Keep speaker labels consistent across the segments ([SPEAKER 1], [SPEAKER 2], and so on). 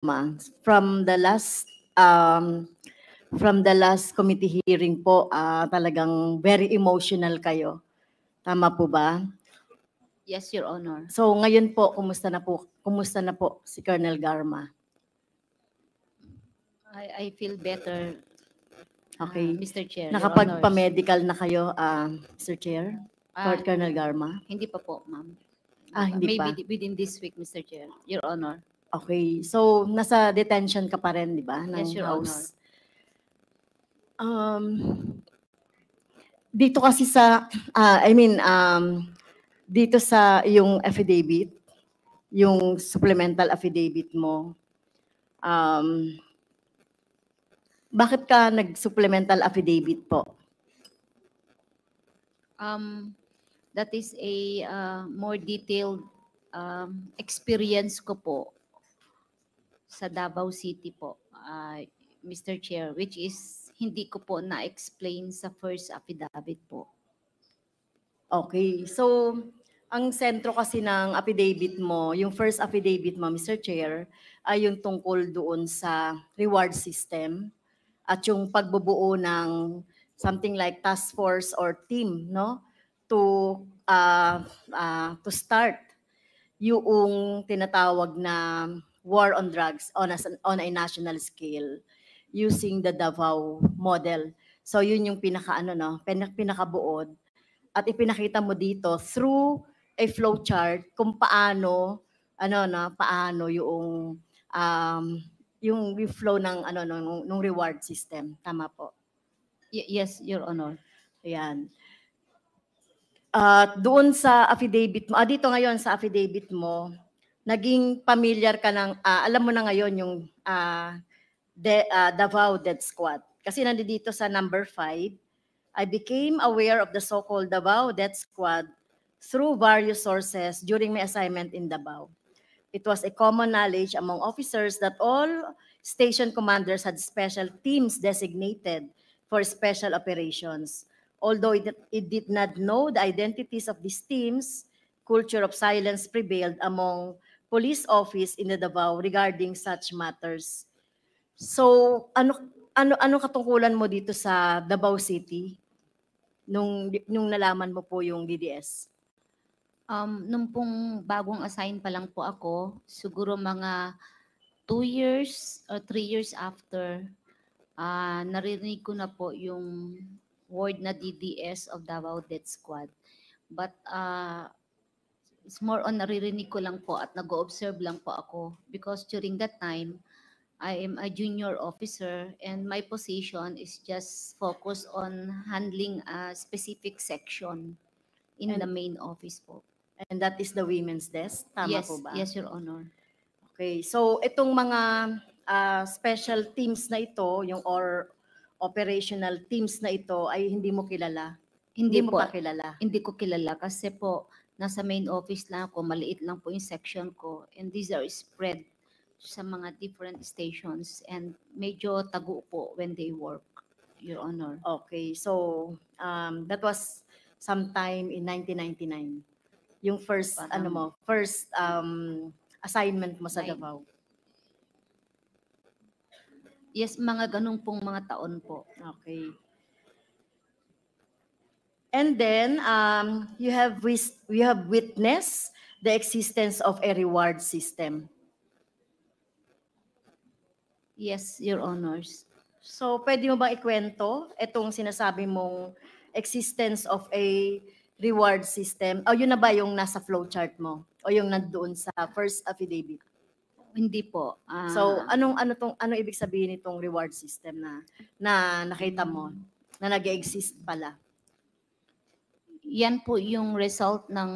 [SPEAKER 1] From the last committee hearing po, talagang very emotional kayo. Tama po ba?
[SPEAKER 2] Yes, Your Honor.
[SPEAKER 1] So ngayon po, kumusta na po si Colonel Garma?
[SPEAKER 2] I feel better,
[SPEAKER 1] Okay.
[SPEAKER 2] Mr. Chair, Your Honors.
[SPEAKER 1] Nakapagpa-medical na kayo, Mr. Chair? For Colonel Garma?
[SPEAKER 2] Hindi pa po, ma'am.
[SPEAKER 1] Hindi pa.
[SPEAKER 2] Maybe within this week, Mr. Chair, Your Honor.
[SPEAKER 1] Okay. So nasa detention ka pa rin, di ba?
[SPEAKER 2] Yes, Your
[SPEAKER 1] House. Dito kasi sa, dito sa yung affidavit, yung supplemental affidavit mo, bakit ka nag-supplemental affidavit po?
[SPEAKER 2] That is a more detailed experience ko po sa Davao City po, Mr. Chair, which is hindi ko po na-explain sa first affidavit po.
[SPEAKER 1] Okay. So, ang sentro kasi ng affidavit mo, yung first affidavit mo, Mr. Chair, ay yung tungkol doon sa reward system at yung pagbubuo ng something like task force or team, no? To start yung tinatawag na war on drugs on a national scale using the Davao model. So yun yung pinakabuod at ipinakita mo dito through a flow chart kung paano yung flow ng nung reward system. Tama po.
[SPEAKER 2] Yes, Your Honor.
[SPEAKER 1] Ayan. Doon sa affidavit mo, dito ngayon sa affidavit mo, naging familiar ka ng, alam mo na ngayon yung Davao Death Squad. Kasi nandito sa number 5, I became aware of the so-called Davao Death Squad through various sources during my assignment in Davao. It was a common knowledge among officers that all station commanders had special teams designated for special operations. Although it did not know the identities of these teams, culture of silence prevailed among police office in the Davao regarding such matters. So, ano katungkulan mo dito sa Davao City nung nalaman mo po yung DDS?
[SPEAKER 2] Nung pong bagong assign pa lang po ako, siguro mga 2 years or 3 years after, narinig ko na po yung word na DDS of Davao Death Squad. But it's more on naririnig ko lang po at nag-observe lang po ako because during that time, I am a junior officer and my position is just focused on handling a specific section in the main office po.
[SPEAKER 1] And that is the women's desk? Tama po ba?
[SPEAKER 2] Yes, Your Honor.
[SPEAKER 1] Okay. So, itong mga special teams na ito, yung operational teams na ito, ay hindi mo kilala? Hindi mo
[SPEAKER 2] po,
[SPEAKER 1] pa kilala?
[SPEAKER 2] Hindi ko kilala kasi po, nasa main office lang ako, maliit lang po yung section ko. And these are spread sa mga different stations and medyo tago po when they work, Your Honor.
[SPEAKER 1] Okay. So, that was sometime in 1999. Yung first, assignment mo sa Davao.
[SPEAKER 2] Yes, mga ganun pong mga taon po.
[SPEAKER 1] Okay. And then, you have witnessed the existence of a reward system.
[SPEAKER 2] Yes, Your Honors.
[SPEAKER 1] So, pwede mo bang ikwento itong sinasabi mong existence of a reward system? O yun na ba yung nasa flowchart mo? O yung nandoon sa first affidavit?
[SPEAKER 2] Hindi po.
[SPEAKER 1] So, ano ibig sabihin nitong reward system na nakita mo na nag-exist pala?
[SPEAKER 2] Yan po yung result ng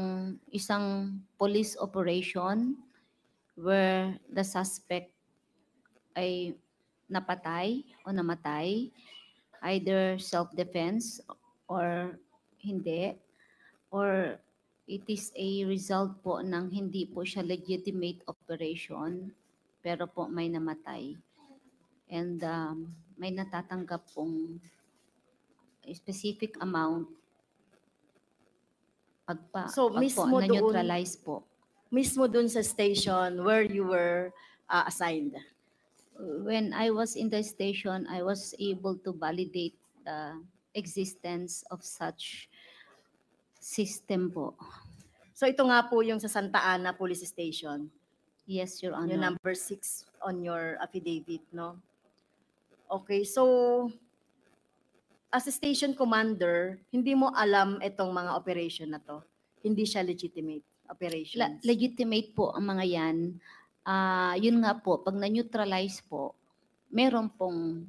[SPEAKER 2] isang police operation where the suspect ay napatay o namatay, either self-defense or hindi, or it is a result po ng hindi po siya legitimate operation, pero po may namatay. And may natatanggap pong specific amount
[SPEAKER 1] mismo
[SPEAKER 2] na-neutralize po.
[SPEAKER 1] Mismo doon sa station where you were assigned?
[SPEAKER 2] When I was in the station, I was able to validate the existence of such system po.
[SPEAKER 1] So ito nga po yung sa Santa Ana Police Station,
[SPEAKER 2] Yes, Your
[SPEAKER 1] yung
[SPEAKER 2] Honor.
[SPEAKER 1] number 6 on your affidavit, no? Okay, so as a station commander, hindi mo alam itong mga operation na to. Hindi siya legitimate operations.
[SPEAKER 2] Legitimate po ang mga yan. Yun nga po, pag na-neutralize po, meron pong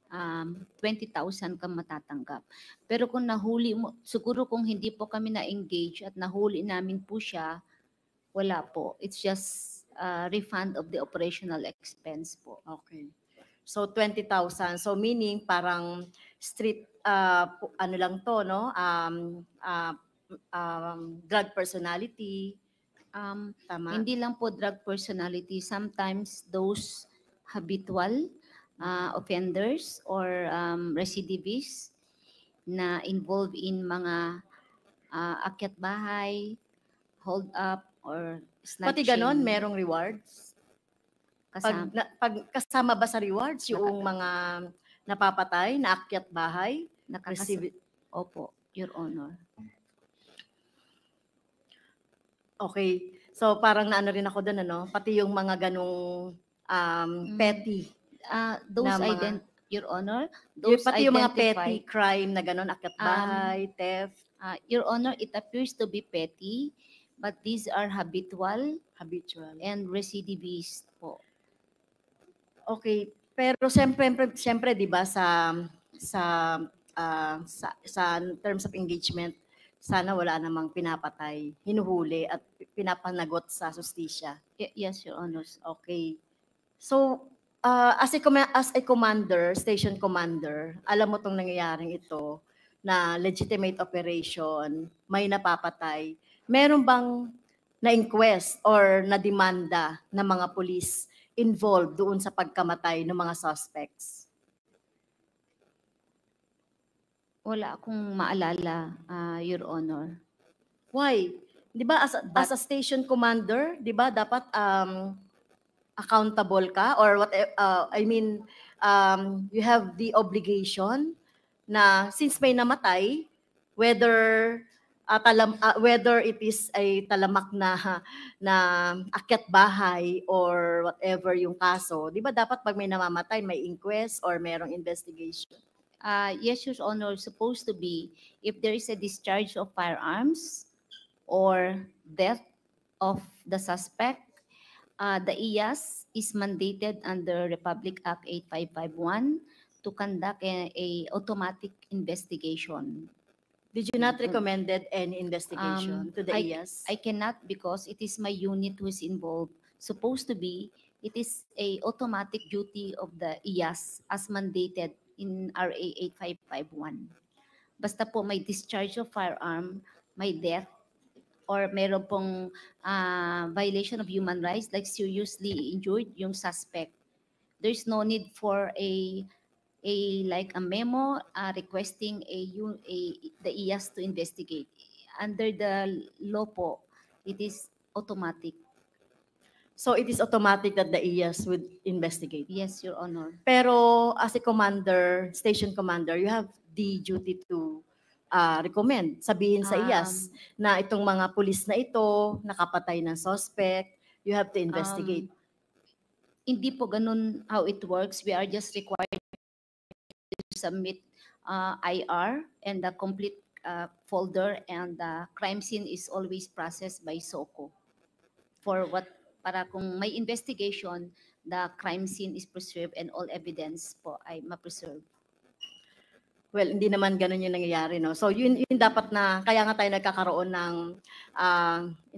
[SPEAKER 2] 20,000 kang matatanggap. Pero kung nahuli mo, siguro kung hindi po kami na-engage at nahuli namin po siya, wala po. It's just refund of the operational expense po.
[SPEAKER 1] Okay. So 20,000. So meaning parang street ano lang to, no? Drug personality. Tama.
[SPEAKER 2] Hindi lang po drug personality. Sometimes those habitual offenders or recidivists na involved in mga akyat bahay, hold up, or
[SPEAKER 1] Pati
[SPEAKER 2] snatching.
[SPEAKER 1] ganon, merong rewards.
[SPEAKER 2] Kasama,
[SPEAKER 1] Pag kasama ba sa rewards yung mga napapatay, naakyat bahay? Receive-
[SPEAKER 2] Opo, Your Honor.
[SPEAKER 1] Okay. So parang naano rin ako doon, ano? Pati yung mga ganong petty.
[SPEAKER 2] Those
[SPEAKER 1] na mga-
[SPEAKER 2] Your Honor, those
[SPEAKER 1] Pati yung mga petty
[SPEAKER 2] identified,
[SPEAKER 1] crime na ganon, akyat bahay, theft,
[SPEAKER 2] Your Honor, it appears to be petty, but these are habitual
[SPEAKER 1] habitual.
[SPEAKER 2] and recidivist po.
[SPEAKER 1] Okay, pero siyempre 'di ba sa terms of engagement, sana wala namang pinapatay, hinuhuli at pinapanagot sa justisya.
[SPEAKER 2] Yes, Your Honors.
[SPEAKER 1] Okay. So, as a commander, station commander, alam mo tong nangyayaring ito na legitimate operation, may napapatay. Meron bang na-inquest or na-demanda ng mga pulis involved doon sa pagkamatay ng mga suspects?
[SPEAKER 2] Wala akong maalala, Your Honor.
[SPEAKER 1] Why? 'Di ba as a station commander, 'di ba dapat accountable ka or what you have the obligation na since may namatay, whether whether it is ay talamak na akyat bahay or whatever yung kaso, 'di ba dapat pag may namamatay may inquest or merong investigation?
[SPEAKER 2] Yes, Your Honor, supposed to be if there is a discharge of firearms or death of the suspect, the IAS is mandated under Republic Act 8551 to conduct a automatic investigation.
[SPEAKER 1] Did you not recommended any investigation to the IAS?
[SPEAKER 2] I cannot because it is my unit who is involved. Supposed to be, it is a automatic duty of the IAS as mandated in RA 8551. Basta po may discharge of firearm, may death, or meron pong violation of human rights like seriously injured yung suspect. There's no need for a memo requesting the IAS to investigate. Under the law po, it is automatic.
[SPEAKER 1] So it is automatic that the IAS would investigate?
[SPEAKER 2] Yes, Your Honor.
[SPEAKER 1] Pero as a commander, station commander, you have the duty to recommend, sabihin sa IAS na itong mga pulis na ito, nakapatay ng suspect, you have to investigate.
[SPEAKER 2] Hindi po ganun how it works. We are just required to submit IR and the complete folder, and the crime scene is always processed by SOCO. Para kung may investigation, the crime scene is preserved and all evidence po ay ma-preserve.
[SPEAKER 1] Well, hindi naman ganun yung nangyayari, no? So yun dapat na, kaya nga tayo nagkakaroon ng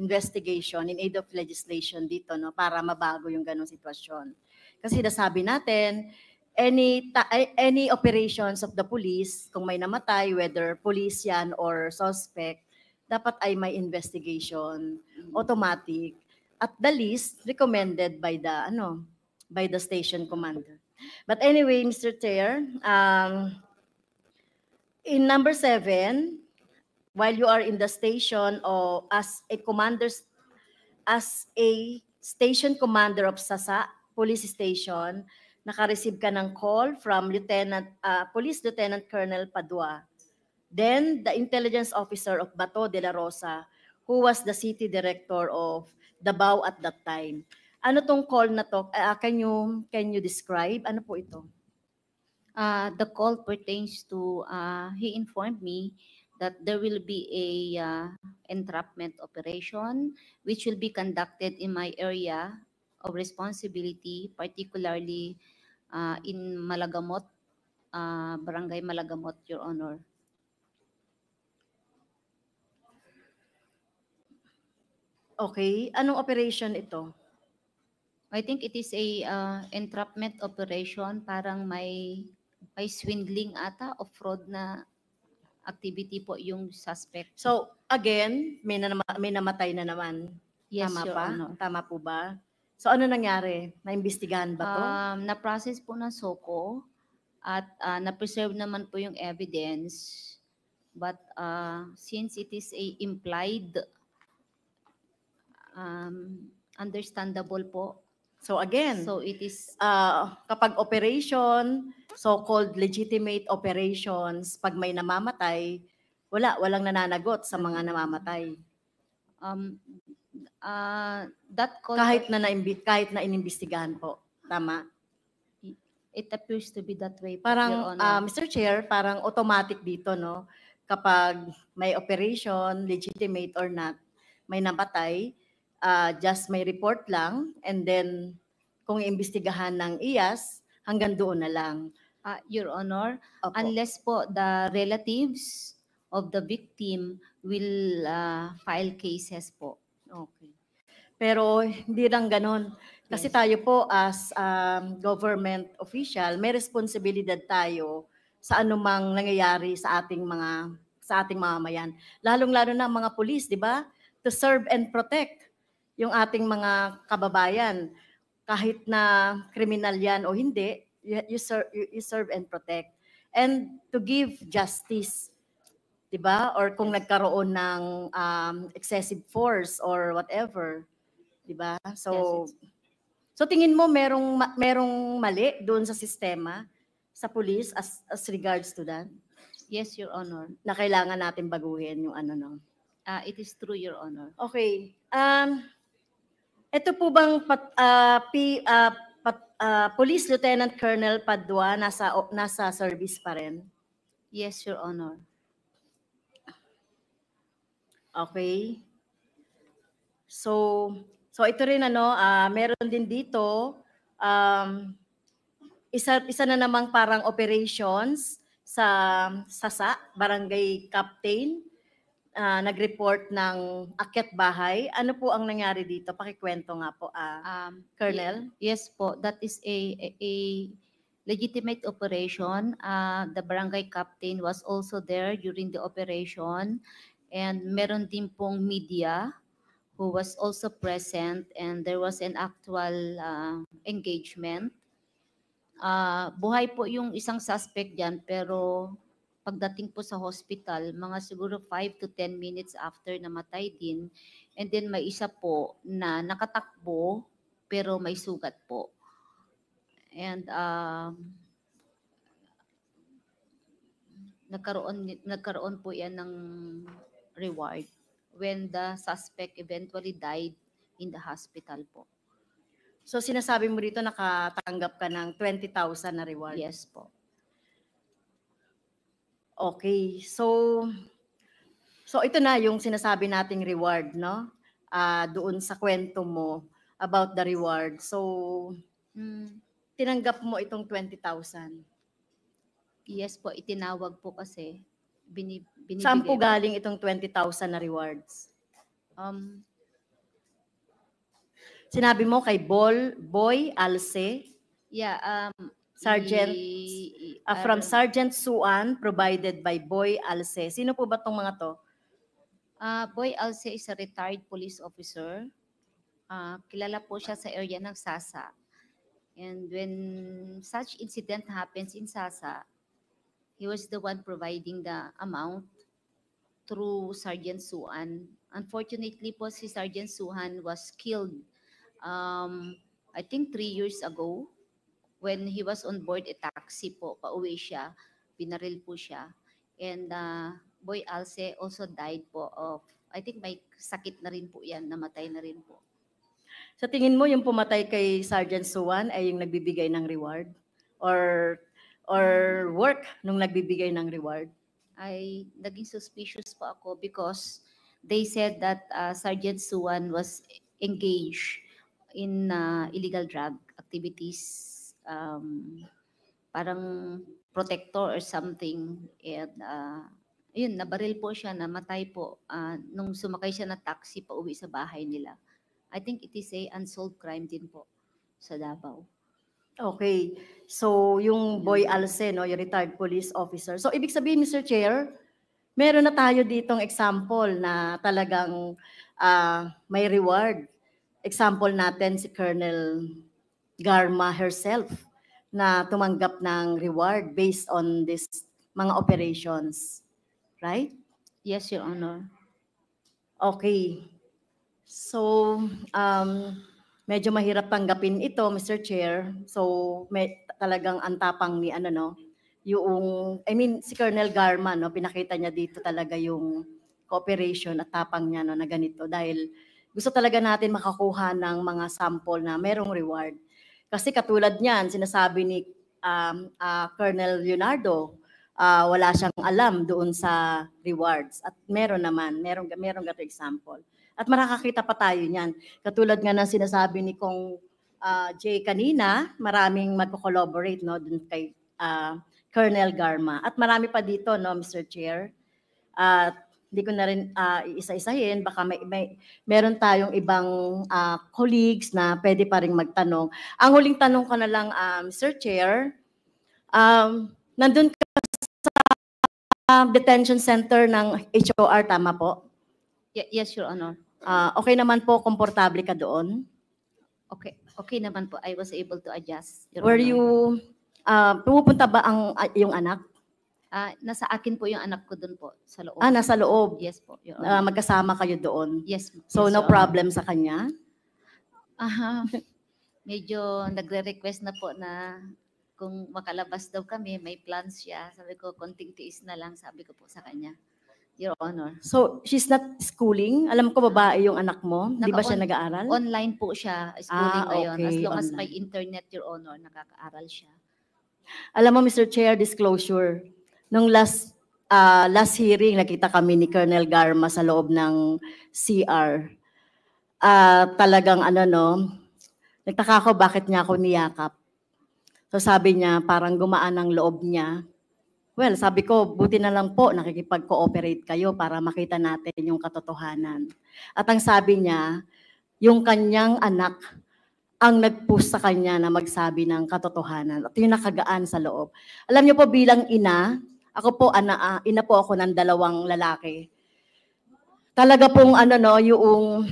[SPEAKER 1] investigation in aid of legislation dito, no? Para mabago yung ganung sitwasyon. Kasi nasabi natin, any operations of the police, kung may namatay, whether police yan or suspect, dapat ay may investigation, automatic, at the least recommended by the station commander. But anyway, Mr. Chair, in number 7, while you are in the station or as a station commander of SASA, police station, naka-receive ka ng call from Police Lieutenant Colonel Padua. Then, the intelligence officer of Bato de la Rosa, who was the city director of Davao at that time. Ano tong call na to? Can you describe? Ano po ito?
[SPEAKER 2] The call pertains to, he informed me that there will be a entrapment operation which will be conducted in my area of responsibility, particularly in Malagamot, Barangay Malagamot, Your Honor.
[SPEAKER 1] Okay. Anong operation ito?
[SPEAKER 2] I think it is a entrapment operation, parang may swindling ata o fraud na activity po yung suspect.
[SPEAKER 1] So, again, may namatay na naman.
[SPEAKER 2] Yes,
[SPEAKER 1] Tama
[SPEAKER 2] Your
[SPEAKER 1] pa?
[SPEAKER 2] Honor.
[SPEAKER 1] Tama po ba? So, ano nangyari? Naimbestigahan ba to?
[SPEAKER 2] Na-process po ng SOCO at na-preserve naman po yung evidence. But since it is a implied, understandable po.
[SPEAKER 1] So, again,
[SPEAKER 2] So it is,
[SPEAKER 1] kapag operation, so-called legitimate operations, pag may namamatay, walang nananagot sa mga namamatay.
[SPEAKER 2] that call,
[SPEAKER 1] Kahit na inimbestigahan po. Tama?
[SPEAKER 2] it appears to be that way po, Your
[SPEAKER 1] Parang,
[SPEAKER 2] Honor.
[SPEAKER 1] Mr. Chair, parang automatic dito, no? Kapag may operation, legitimate or not, may namatay, just may report lang, and then kung iimbestigahan ng IAS, hanggang doon na lang.
[SPEAKER 2] Your Honor,
[SPEAKER 1] Opo.
[SPEAKER 2] unless po the relatives of the victim will file cases po.
[SPEAKER 1] Okay. Pero hindi lang ganon. Kasi
[SPEAKER 2] Yes.
[SPEAKER 1] tayo po as government official, may responsibilidad tayo sa anumang nangyayari sa ating mamamayan. Lalong-lalo na ang mga pulis, di ba? To serve and protect yung ating mga kababayan. Kahit na kriminal yan o hindi, you serve and protect. And to give justice, di ba? Or kung nagkaroon ng excessive force or whatever, di ba? So, so tingin mo merong mali doon sa sistema sa police as regards to that?
[SPEAKER 2] Yes, Your Honor.
[SPEAKER 1] Na kailangan natin baguhin yung ano no.
[SPEAKER 2] It is true, Your Honor.
[SPEAKER 1] Okay. Ito po bang Police Lieutenant Colonel Padua nasa service pa rin?
[SPEAKER 2] Yes, Your Honor.
[SPEAKER 1] Okay. So ito rin meron din dito isa na namang parang operations sa Sasa, Barangay Captain, nag-report ng akyat bahay. Ano po ang nangyari dito? Pakikwento nga po, Colonel.
[SPEAKER 2] Yes po, that is a legitimate operation. The barangay captain was also there during the operation, and meron din pong media who was also present, and there was an actual engagement. Buhay po yung isang suspect dyan, pero pagdating po sa hospital, mga siguro 5 to 10 minutes after namatay din. And then may isa po na nakatakbo, pero may sugat po. And nagkaroon po yan ng reward when the suspect eventually died in the hospital po.
[SPEAKER 1] So sinasabi mo dito nakatanggap ka ng 20,000 na reward?
[SPEAKER 2] Yes po.
[SPEAKER 1] Okay. So ito na yung sinasabi nating reward, no? Doon sa kwento mo about the reward. So tinanggap mo itong 20,000.
[SPEAKER 2] Yes po, itinawag po kasi. Binibigay
[SPEAKER 1] Saan po galing itong 20,000 na rewards? Sinabi mo kay Boy Alce?
[SPEAKER 2] Yeah.
[SPEAKER 1] Sergeant, from Sergeant Suan, provided by Boy Alce. Sino po ba itong mga to?
[SPEAKER 2] Boy Alce is a retired police officer. Kilala po siya sa area ng Sasa. And when such incident happens in Sasa, he was the one providing the amount through Sergeant Suan. Unfortunately po, si Sergeant Suhan was killed I think 3 years ago, when he was on board a taxi po, pauwi siya, binaril po siya. And Boy Alce also died po of, I think may sakit na rin po yan, namatay na rin po.
[SPEAKER 1] Sa tingin mo, yung pumatay kay Sergeant Suwan ay yung nagbibigay ng reward? Or work nung nagbibigay ng reward?
[SPEAKER 2] Ay naging suspicious po ako because they said that Sergeant Suwan was engaged in illegal drug activities, parang protector or something. And yun, nabaril po siya, namatay po nung sumakay siya na taxi pa uwi sa bahay nila. I think it is a unsolved crime din po sa Davao.
[SPEAKER 1] Okay. So, yung Boy Alce, no, yung retired police officer. So, ibig sabihin, Mr. Chair, meron na tayo ditong example na talagang may reward. Example natin si Colonel Garma herself na tumanggap ng reward based on this mga operations. Right?
[SPEAKER 2] Yes, Your Honor.
[SPEAKER 1] Okay. So, medyo mahirap tanggapin ito, Mr. Chair. So, talagang antapang ni si Colonel Garma, no, pinakita niya dito talaga yung cooperation at tapang niya, no, na ganito dahil gusto talaga natin makakuha ng mga sample na merong reward. Kasi katulad niyan, sinasabi ni Colonel Leonardo, wala siyang alam doon sa rewards at merong ganito example. At makakakita pa tayo niyan. Katulad nga ng sinasabi ni Kong Jay kanina, maraming magko-collaborate, no, dun kay Colonel Garma. At marami pa dito, no, Mr. Chair. Hindi ko na rin iisa-isahin, baka meron tayong ibang colleagues na pwede pa rin magtanong. Ang huling tanong ko na lang, Mr. Chair, nandun ka sa detention center ng HOR, tama po?
[SPEAKER 2] Yes, Your Honor.
[SPEAKER 1] Okay naman po, komportable ka doon?
[SPEAKER 2] Okay naman po. I was able to adjust, Your
[SPEAKER 1] Were
[SPEAKER 2] Honor.
[SPEAKER 1] you, pumupunta ba yung anak?
[SPEAKER 2] Nasa akin po yung anak ko doon po, sa loob.
[SPEAKER 1] Nasa loob?
[SPEAKER 2] Yes po, Your Honor.
[SPEAKER 1] Magkasama kayo doon?
[SPEAKER 2] Yes.
[SPEAKER 1] So,
[SPEAKER 2] yes,
[SPEAKER 1] no
[SPEAKER 2] Your Honor.
[SPEAKER 1] problem sa kanya?
[SPEAKER 2] Medyo nagre-request na po na kung makalabas daw kami, may plans siya. Sabi ko, konting tiis na lang, sabi ko po sa kanya. Your Honor.
[SPEAKER 1] So, she's not schooling? Alam ko babae yung anak mo? Di ba siya nag-aaral?
[SPEAKER 2] Online po siya, schooling ngayon.
[SPEAKER 1] Okay,
[SPEAKER 2] As long as
[SPEAKER 1] online.
[SPEAKER 2] may internet, Your Honor, nakaka-aral siya.
[SPEAKER 1] Alam mo, Mr. Chair, disclosure. Nung last hearing, nakita kami ni Colonel Garma sa loob ng CR. Talagang nagtaka ako bakit niya ako niyakap. So sabi niya, parang gumaan ang loob niya. Well, sabi ko, buti na lang po nakikipag-cooperate kayo para makita natin yung katotohanan. At ang sabi niya, yung kanyang anak ang nag-push sa kanya na magsabi ng katotohanan. At yung nakagaan sa loob. Alam niyo po bilang ina, ako po, ina po ako ng 2 lalaki. Talaga pong yung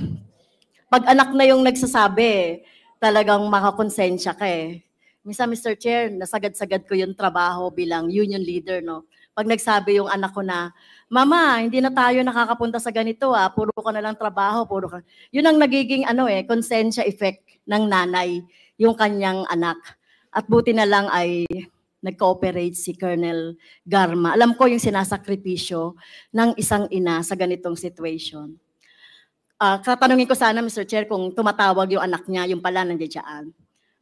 [SPEAKER 1] pag anak na yung nagsasabi, talagang makakonsensya ka eh. Minsan, Mr. Chair, nasagad-sagad ko yung trabaho bilang union leader, no? Pag nagsabi yung anak ko na, Mama, hindi na tayo nakakapunta sa ganito, puro ka na lang trabaho, puro ka. Yun ang nagiging konsensya effect ng nanay, yung kanyang anak. At buti na lang ay nag-cooperate si Colonel Garma. Alam ko yung sinasakripisyo ng isang ina sa ganitong situation. Katanungin ko sana, Mr. Chair, kung tumatawag yung anak niya, yung pala nandiyan.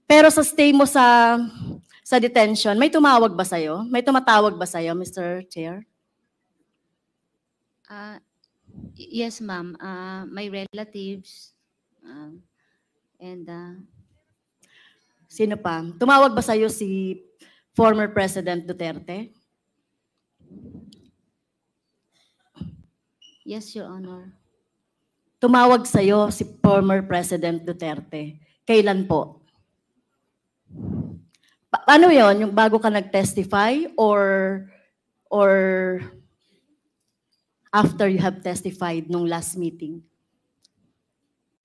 [SPEAKER 1] Pero sa stay mo sa detention, may tumawag ba sa'yo? May tumatawag ba sa'yo, Mr. Chair?
[SPEAKER 2] Yes, ma'am. My relatives and
[SPEAKER 1] sino pa? Tumawag ba sa'yo si former President Duterte?
[SPEAKER 2] Yes, Your Honor.
[SPEAKER 1] Tumawag sa'yo si former President Duterte. Kailan po? Paano yon? Yung bago ka nag-testify or after you have testified nung last meeting?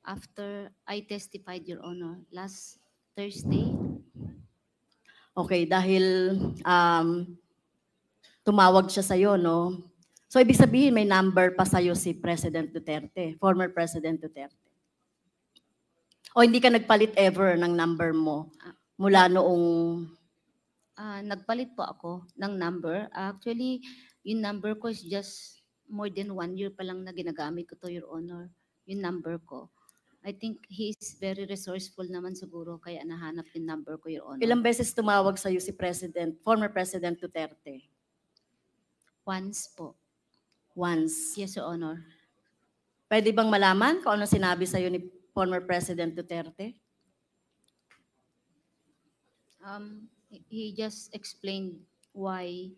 [SPEAKER 2] After I testified, Your Honor, last Thursday.
[SPEAKER 1] Okay, dahil tumawag siya sa'yo, no? So, ibig sabihin, may number pa sa'yo si President Duterte, former President Duterte. O hindi ka nagpalit ever ng number mo mula noong...
[SPEAKER 2] Nagpalit po ako ng number. Actually, yung number ko is just more than 1 year pa lang na ginagamit ko to, Your Honor. Yung number ko. I think he's very resourceful naman siguro kaya nahanap yung number ko, Your Honor.
[SPEAKER 1] Ilang beses tumawag sa'yo si former President Duterte?
[SPEAKER 2] Once po.
[SPEAKER 1] Once.
[SPEAKER 2] Yes, Your Honor.
[SPEAKER 1] Pwede bang malaman kung ano sinabi sa'yo ni former President Duterte?
[SPEAKER 2] He just explained why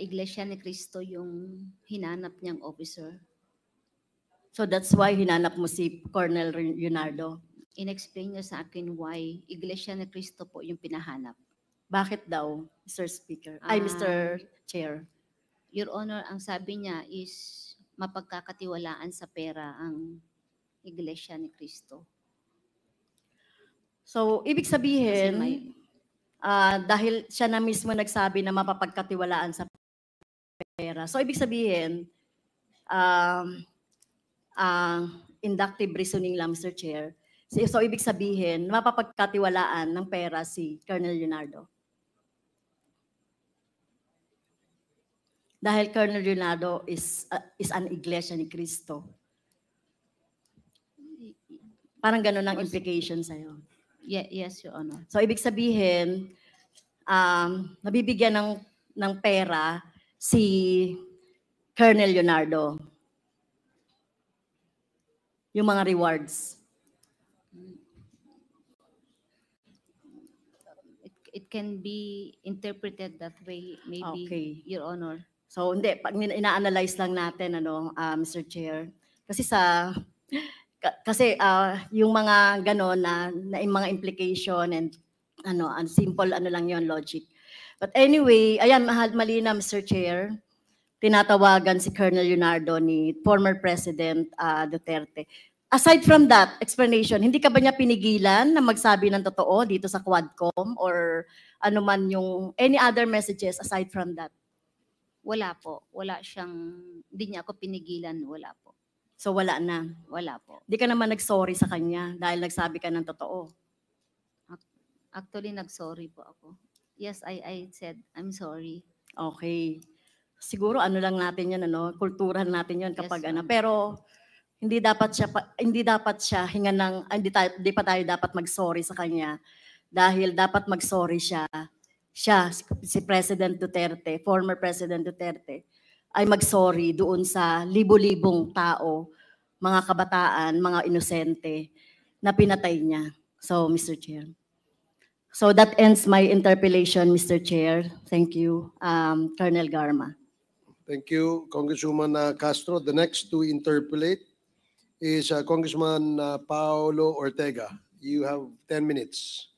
[SPEAKER 2] Iglesia ni Cristo yung hinanap niyang officer.
[SPEAKER 1] So that's why hinanap mo si Colonel Leonardo?
[SPEAKER 2] In-explain niya sa akin why Iglesia ni Cristo po yung pinahanap.
[SPEAKER 1] Bakit daw, Mr. Speaker? Mr. Chair.
[SPEAKER 2] Your Honor, ang sabi niya is mapagkakatiwalaan sa pera ang Iglesia ni Cristo.
[SPEAKER 1] So, ibig
[SPEAKER 2] Kasi
[SPEAKER 1] sabihin,
[SPEAKER 2] may-
[SPEAKER 1] dahil siya na mismo nagsabi na mapapagkatiwalaan sa pera. So, ibig sabihin, inductive reasoning lang, Mr. Chair. So, ibig sabihin, mapapagkatiwalaan ng pera si Colonel Leonardo. Dahil Colonel Leonardo is an iglesia ni Cristo. Parang ganun ang implication sa'yo.
[SPEAKER 2] Yes, Your Honor.
[SPEAKER 1] So, ibig sabihin, nabibigyan ng pera si Colonel Leonardo. Yung mga rewards.
[SPEAKER 2] It can be interpreted that way, maybe,
[SPEAKER 1] Okay.
[SPEAKER 2] Your Honor.
[SPEAKER 1] So, hindi. Pag ina-analyze lang natin, Mr. Chair. Kasi yung mga gano'n na yung mga implication and simple lang yon logic. But anyway, ayan, mali na, Mr. Chair. Tinatawagan si Colonel Leonardo ni former President Duterte. Aside from that explanation, hindi ka ba niya pinigilan na magsabi ng totoo dito sa Quadcom or ano man yung any other messages aside from that?
[SPEAKER 2] Wala po. Wala siyang, hindi niya ako pinigilan. Wala po.
[SPEAKER 1] So wala na.
[SPEAKER 2] Wala po.
[SPEAKER 1] Hindi ka naman nag-sorry sa kanya dahil nagsabi ka ng totoo.
[SPEAKER 2] Actually, nag-sorry po ako. Yes, I said, I'm sorry.
[SPEAKER 1] Okay. Siguro lang natin 'yan kulturan natin 'yon kapag
[SPEAKER 2] Yes, ma'am.
[SPEAKER 1] pero hindi dapat siya hinga ng hindi pa tayo dapat mag-sorry sa kanya dahil dapat mag-sorry siya si President Duterte, former President Duterte ay mag-sorry doon sa libo-libong tao, mga kabataan, mga inosente na pinatay niya. So, Mr. Chair. So that ends my interpellation, Mr. Chair. Thank you, Colonel Garma.
[SPEAKER 3] Thank you, Congresswoman Castro. The next to interpolate is Congressman Paulo Ortega. You have 10 minutes.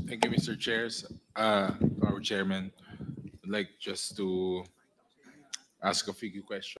[SPEAKER 4] Thank you, Mr. Chairs. Our chairman, I'd like just to ask a few questions.